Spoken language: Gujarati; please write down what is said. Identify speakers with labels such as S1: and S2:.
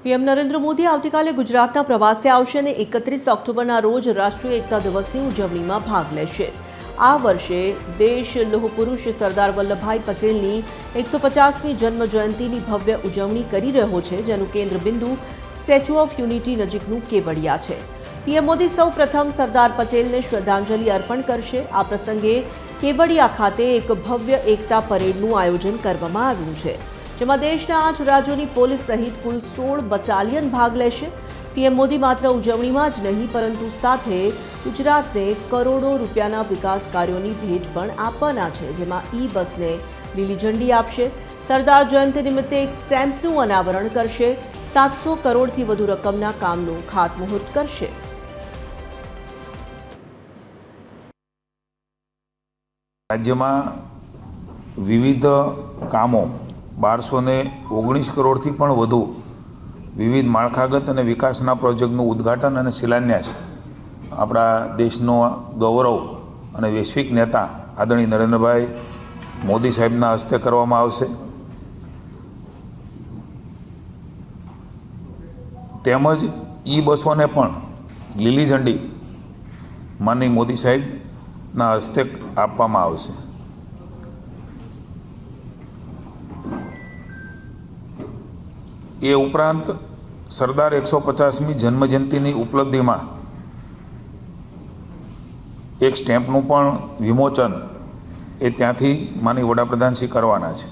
S1: પીએમ નરેન્દ્ર મોદી આવતીકાલે ગુજરાતના પ્રવાસે આવશે અને 31 ઓક્ટોબરના રોજ રાષ્ટ્રીય એકતા દિવસની ઉજવણીમાં ભાગ લેશે। આ વર્ષે દેશ લોહપુરુષ સરદાર વલ્લભભાઈ પટેલની 150મી જન્મ જયંતિની ભવ્ય ઉજવણી કરી રહ્યો છે, જેનું કેન્દ્રબિંદુ સ્ટેચ્યુ ઓફ યુનિટી નજીકનું કેવડિયા છે। પીએમ મોદી સૌ પ્રથમ સરદાર પટેલને શ્રદ્ધાંજલિ અર્પણ કરશે। આ પ્રસંગે કેવડિયા ખાતે એક ભવ્ય એકતા પરેડનું આયોજન કરવામાં આવ્યું છે, જેમાં દેશના 8 રાજ્યોની પોલીસ સહિત કુલ 16 બટાલિયન ભાગ લેશે। પીએમ મોદી માત્ર ઉજવણીમાં જ નહીં, પરંતુ સાથે ગુજરાતને કરોડો રૂપિયાના વિકાસ કાર્યોની ભેટ પણ આપવાના છે, જેમાં બસને લીલી ઝંડી આપશે। સરદાર જયંતિ નિમિત્તે એક સ્ટેમ્પનું અનાવરણ કરશે। 700 કરોડથી વધુ રકમના કામનું ખાતમુહૂર્ત કરશે।
S2: રાજ્યમાં વિવિધ કામો 1219 કરોડથી પણ વધુ વિવિધ માળખાગત અને વિકાસના પ્રોજેક્ટનું ઉદ્ઘાટન અને શિલાન્યાસ આપણા દેશનો ગૌરવ અને વૈશ્વિક નેતા આદરણીય નરેન્દ્રભાઈ મોદી સાહેબના હસ્તે કરવામાં આવશે। તેમજ બસોને પણ લીલી ઝંડી માનનીય મોદી સાહેબના હસ્તે આપવામાં આવશે। એ ઉપરાંત સરદાર 150મી જન્મજયંતિની ઉપલબ્ધિમાં એક સ્ટેમ્પનું પણ વિમોચન ત્યાંથી માનનીય વડાપ્રધાનશ્રી કરવાના છે।